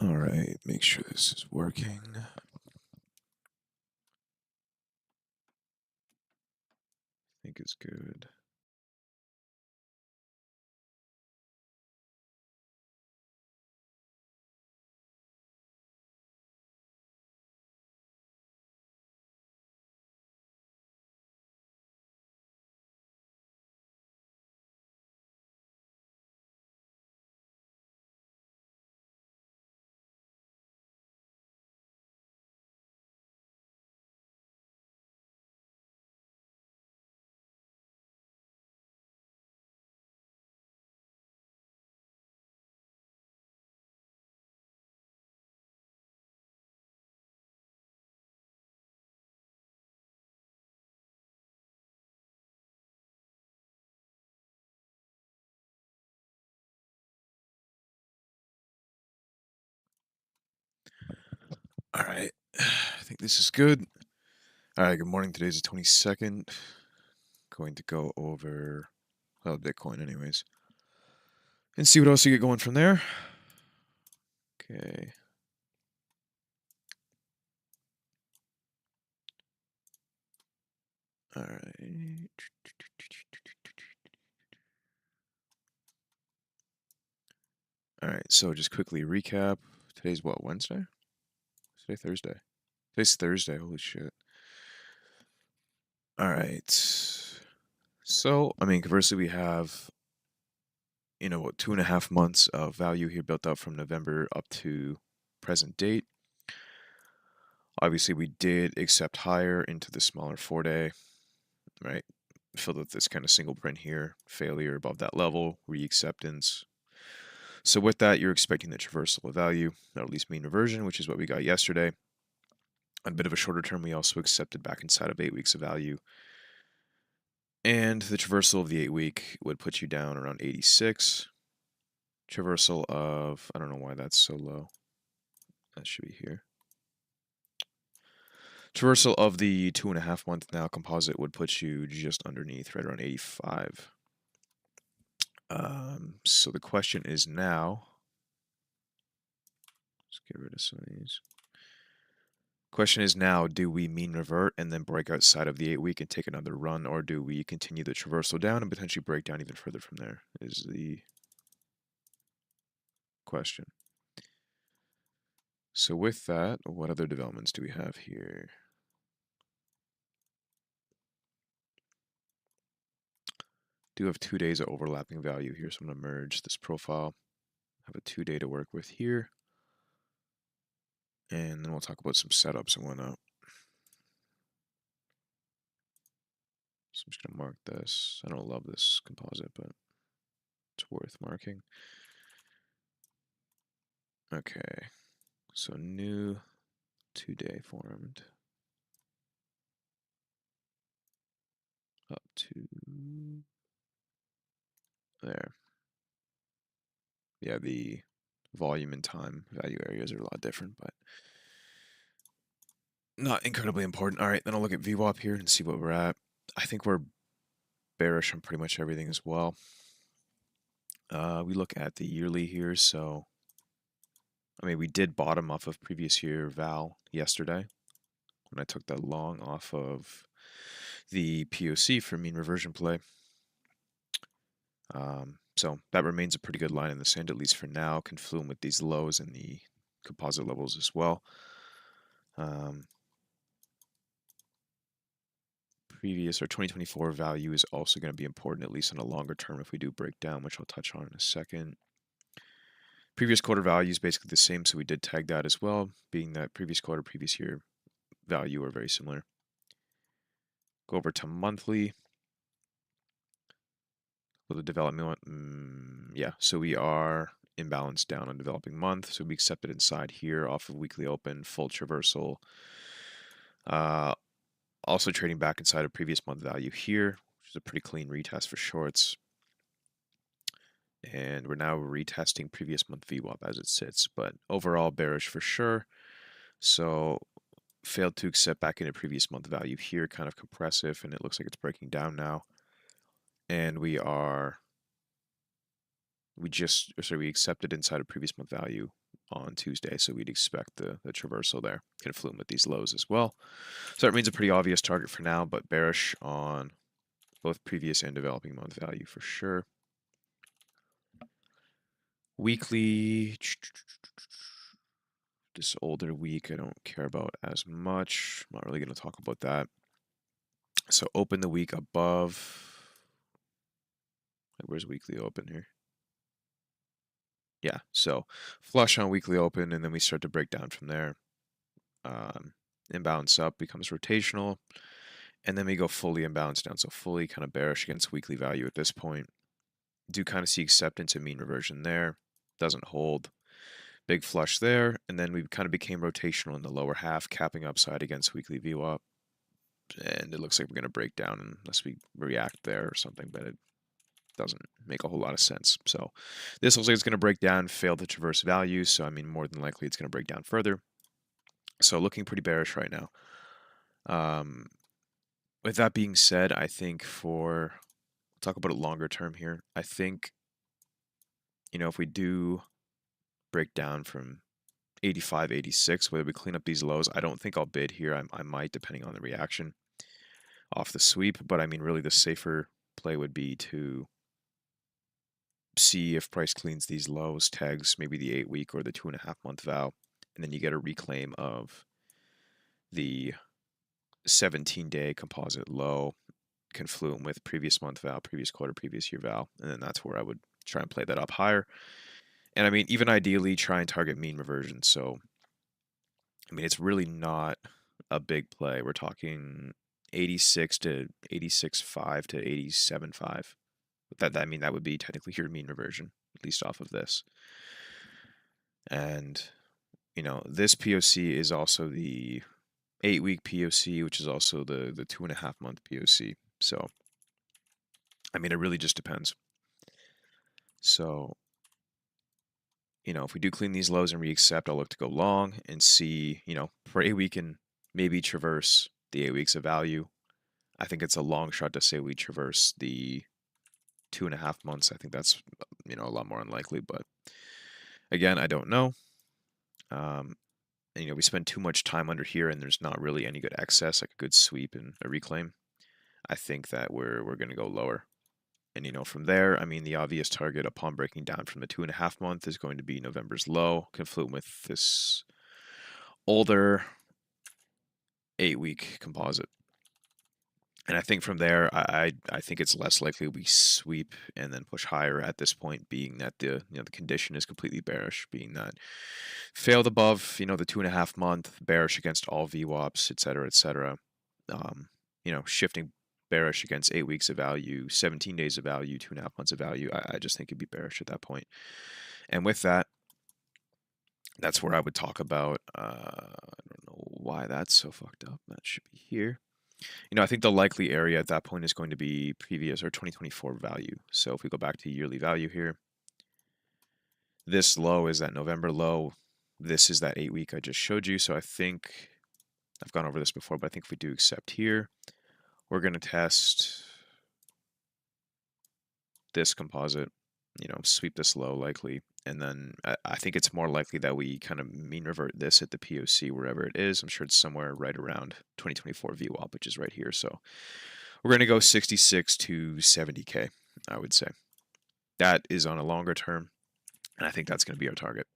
All right, make sure this is working. I think it's good. All right, I think this is good. All right, good morning. Today's the 22nd. Going to go over, well, Bitcoin anyways, and see what else you get going from there. Okay. All right. All right, so just quickly recap. Today's what, Wednesday? Today Thursday. Today's Thursday, holy shit. All right. So, I mean, conversely, we have, what, 2.5 months of value here built up from November up to present date. Obviously, we did accept higher into the smaller 4-day, right? Filled with this kind of single print here, failure above that level, re-acceptance. So with that, you're expecting the traversal of value, or at least mean reversion, which is what we got yesterday. On a bit of a shorter term, we also accepted back inside of 8 weeks of value. And the traversal of the 8-week would put you down around 86. Traversal of, I don't know why that's so low. That should be here. Traversal of the 2.5 month now composite would put you just underneath, right around 85. So the question is now, let's get rid of some of these. Question is now, do we mean revert and then break outside of the 8-week and take another run, or do we continue the traversal down and potentially break down even further from there? Is the question. So with that, what other developments do we have here? Do have 2 days of overlapping value here, so I'm going to merge this profile. Have a 2-day to work with here. And then we'll talk about some setups and whatnot. So I'm just going to mark this. I don't love this composite, but it's worth marking. Okay, so new 2-day formed. Up to there. Yeah, the volume and time value areas are a lot different, but not incredibly important. All right, then I'll look at VWAP here and see what we're at. I think we're bearish on pretty much everything as well. We look at the yearly here, so I mean, we did bottom off of previous year val yesterday when I took that long off of the POC for mean reversion play. So that remains a pretty good line in the sand, at least for now, confluent with these lows and the composite levels as well. Previous or 2024 value is also going to be important, at least in a longer term, if we do break down, which I'll touch on in a second. Previous quarter value is basically the same, so we did tag that as well, being that previous quarter, previous year value are very similar. Go over to monthly. Well, the development, yeah, so we are imbalanced down on developing month, so we accepted inside here off of weekly open, full traversal. Also trading back inside of previous month value here, which is a pretty clean retest for shorts. And we're now retesting previous month VWAP as it sits, but overall bearish for sure. So failed to accept back into previous month value here, kind of compressive, and it looks like it's breaking down now. And we accepted inside of previous month value on Tuesday, so we'd expect the traversal there, confluent with these lows as well. So that remains a pretty obvious target for now, but bearish on both previous and developing month value for sure. Weekly, this older week I don't care about as much. I'm not really going to talk about that. So open the week above. Where's weekly open here? Yeah, so flush on weekly open, and then we start to break down from there. Imbalance up becomes rotational, and then we go fully imbalanced down, so fully kind of bearish against weekly value at this point. Do kind of see acceptance and mean reversion there. Doesn't hold. Big flush there, and then we kind of became rotational in the lower half, capping upside against weekly VWAP. And it looks like we're going to break down unless we react there or something, but it doesn't make a whole lot of sense. So this looks like it's going to break down, fail to traverse value. So, I mean, more than likely it's going to break down further. So looking pretty bearish right now. With that being said, I think we'll talk about it longer term here. I think, if we do break down from 85, 86, whether we clean up these lows, I don't think I'll bid here. I might, depending on the reaction off the sweep. But I mean, really the safer play would be to see if price cleans these lows, tags maybe the 8-week or the 2.5-month val, and then you get a reclaim of the 17-day composite low confluent with previous month val, previous quarter, previous year val, and then that's where I would try and play that up higher. And I mean, even ideally try and target mean reversion. So, I mean, it's really not a big play. We're talking 86 to 86.5 to 87.5. I mean, that would be technically your mean reversion, at least off of this. And, this POC is also the 8-week POC, which is also the 2.5-month POC. So, I mean, it really just depends. So, if we do clean these lows and reaccept, I'll look to go long and see, pray we can maybe traverse the 8 weeks of value. I think it's a long shot to say we traverse the 2.5 months. I think that's, a lot more unlikely, but again, I don't know. And, we spend too much time under here and there's not really any good excess, like a good sweep and a reclaim. I think that we're going to go lower. And, from there, I mean, the obvious target upon breaking down from the 2.5 month is going to be November's low, confluent with this older 8-week composite. And I think from there, I think it's less likely we sweep and then push higher at this point, being that the condition is completely bearish, being that failed above the 2.5 month, bearish against all VWAPs, et cetera, et cetera. Shifting bearish against 8 weeks of value, 17 days of value, 2.5 months of value. I just think it'd be bearish at that point. And with that, that's where I would talk about, I don't know why that's so fucked up. That should be here. I think the likely area at that point is going to be previous or 2024 value. So if we go back to yearly value here, this low is that November low. This is that 8-week I just showed you. So I think I've gone over this before, but I think if we do accept here, we're going to test this composite, sweep this low likely. And then I think it's more likely that we kind of mean revert this at the POC wherever it is. I'm sure it's somewhere right around 2024 VWAP, which is right here. So we're going to go 66 to 70K, I would say. That is on a longer term, and I think that's going to be our target.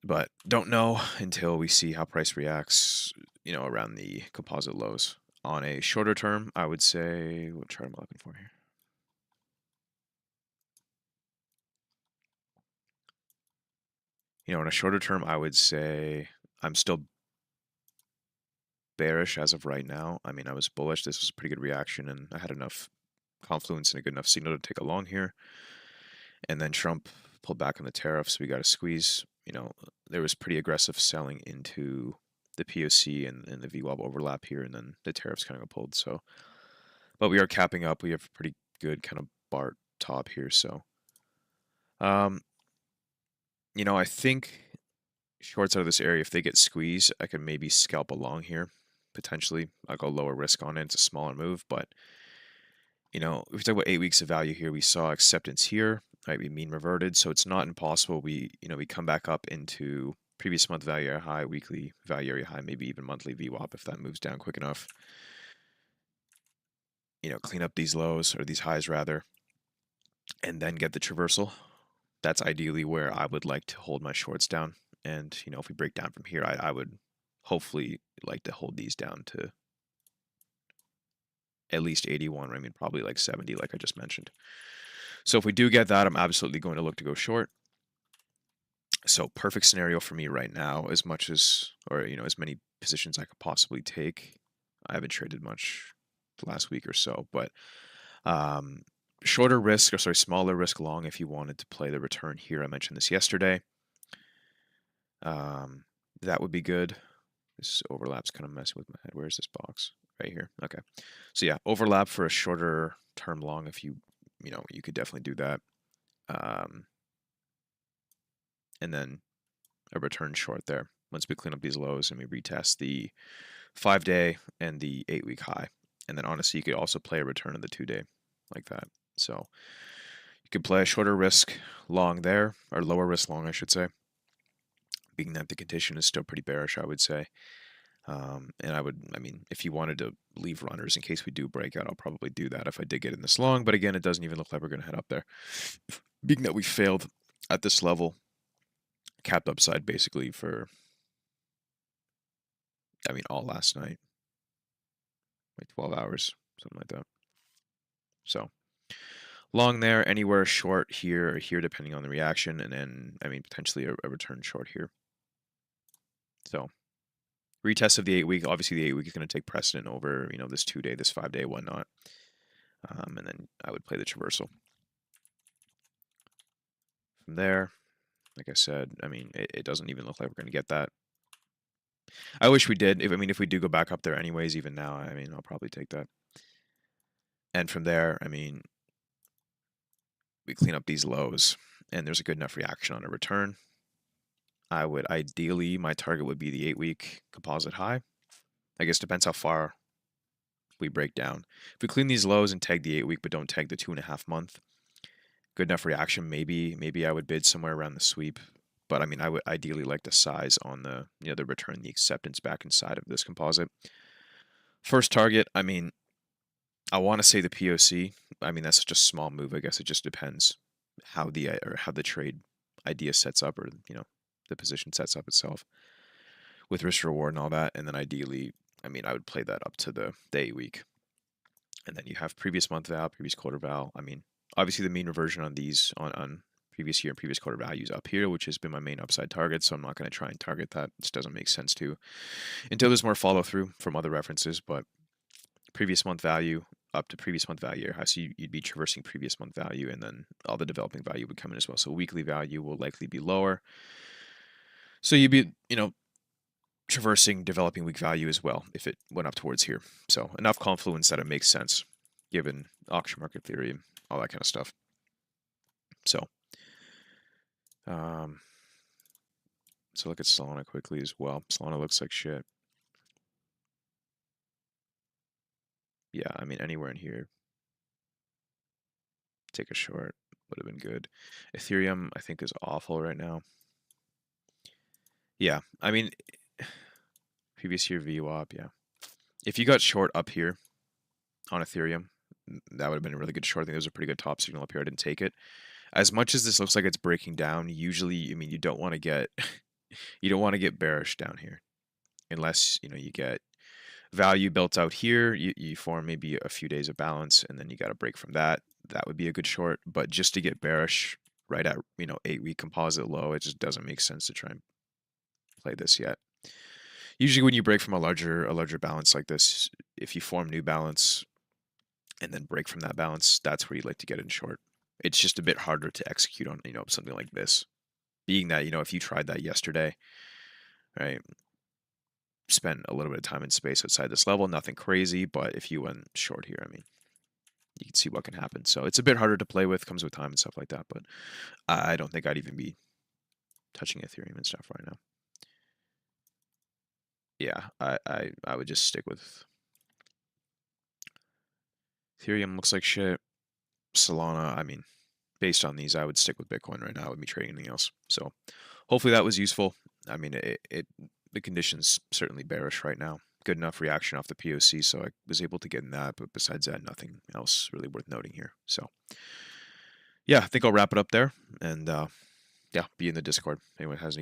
But don't know until we see how price reacts, around the composite lows. On a shorter term, I would say, what chart am I looking for here? On a shorter term, I would say I'm still bearish as of right now. I mean, I was bullish. This was a pretty good reaction, and I had enough confluence and a good enough signal to take a long here. And then Trump pulled back on the tariffs. We got a squeeze. There was pretty aggressive selling into the POC and the VWAP overlap here, and then the tariffs kind of got pulled. So, but we are capping up. We have a pretty good kind of BART top here. So, I think shorts out of this area, if they get squeezed, I can maybe scalp along here, potentially. I'll go lower risk on it. It's a smaller move, but, if we talk about 8 weeks of value here, we saw acceptance here. right? We mean reverted, so it's not impossible. We come back up into previous month value area high, weekly value area high, maybe even monthly VWAP if that moves down quick enough. Clean up these lows or these highs rather, and then get the traversal. That's ideally where I would like to hold my shorts down. And if we break down from here, I would hopefully like to hold these down to at least 81. I mean, probably like 70, like I just mentioned. So if we do get that, I'm absolutely going to look to go short. So perfect scenario for me right now, as much as, or as many positions I could possibly take. I haven't traded much the last week or so, but shorter risk, or sorry, smaller risk long if you wanted to play the return here. I mentioned this yesterday. That would be good. This overlap's kind of messing with my head. Where's this box? Right here. Okay. So yeah, overlap for a shorter term long if you could definitely do that. And then a return short there once we clean up these lows and we retest the 5-day and the 8-week high. And then honestly, you could also play a return of the 2-day like that. So you could play a shorter risk long there, or lower risk long, I should say, being that the condition is still pretty bearish, I would say. And I mean, if you wanted to leave runners in case we do break out, I'll probably do that if I did get in this long. But again, it doesn't even look like we're going to head up there. Being that we failed at this level, capped upside basically for, I mean, all last night, like 12 hours, something like that. So long there, anywhere short here or here, depending on the reaction. And then, I mean, potentially a return short here. So retest of the 8-week. Obviously, the 8-week is going to take precedent over, this 2-day, this 5-day, whatnot. And then I would play the traversal. From there, like I said, I mean, it doesn't even look like we're going to get that. I wish we did. If we do go back up there anyways, even now, I mean, I'll probably take that. And from there, I mean, we clean up these lows, and there's a good enough reaction on a return. I would ideally, my target would be the 8-week composite high. I guess depends how far we break down. If we clean these lows and tag the 8-week, but don't tag the 2.5 month, good enough reaction. Maybe I would bid somewhere around the sweep. But I mean, I would ideally like the size on the the return, the acceptance back inside of this composite. First target, I mean, I want to say the POC. I mean, that's such a small move. I guess it just depends how the trade idea sets up, or the position sets up itself with risk reward and all that. And then ideally, I mean, I would play that up to the 8-week. And then you have previous month val, previous quarter val. I mean, obviously the mean reversion on these on previous year and previous quarter values up here, which has been my main upside target. So I'm not going to try and target that. This doesn't make sense to until there's more follow through from other references. But previous month value up to previous month value high. So you'd be traversing previous month value, and then all the developing value would come in as well. So weekly value will likely be lower. So you'd be, traversing developing week value as well if it went up towards here. So enough confluence that it makes sense given auction market theory and all that kind of stuff. So so look at Solana quickly as well. Solana looks like shit. Yeah, I mean, anywhere in here, take a short would have been good. Ethereum, I think, is awful right now. Yeah, I mean, previous year VWAP, yeah. If you got short up here on Ethereum, that would have been a really good short. I think there was a pretty good top signal up here. I didn't take it. As much as this looks like it's breaking down, usually, I mean, you don't want to get bearish down here, unless you get value built out here. You form maybe a few days of balance, and then you got to break from that. That would be a good short. But just to get bearish right at 8-week composite low, it just doesn't make sense to try and play this yet. Usually, when you break from a larger balance like this, if you form new balance and then break from that balance, that's where you like to get in short. It's just a bit harder to execute on something like this. Being that if you tried that yesterday, right? Spent a little bit of time and space outside this level, nothing crazy, but if you went short here, I mean, you can see what can happen. So it's a bit harder to play with, comes with time and stuff like that, but I don't think I'd even be touching Ethereum and stuff right now. Yeah, I would just stick with Ethereum. Looks like shit. Solana, I mean, based on these, I would stick with Bitcoin right now. I wouldn't be trading anything else. So hopefully that was useful. I mean, the conditions certainly bearish right now. Good enough reaction off the POC, so I was able to get in that. But besides that, nothing else really worth noting here. So yeah, I think I'll wrap it up there, and yeah, be in the Discord. If anyone has any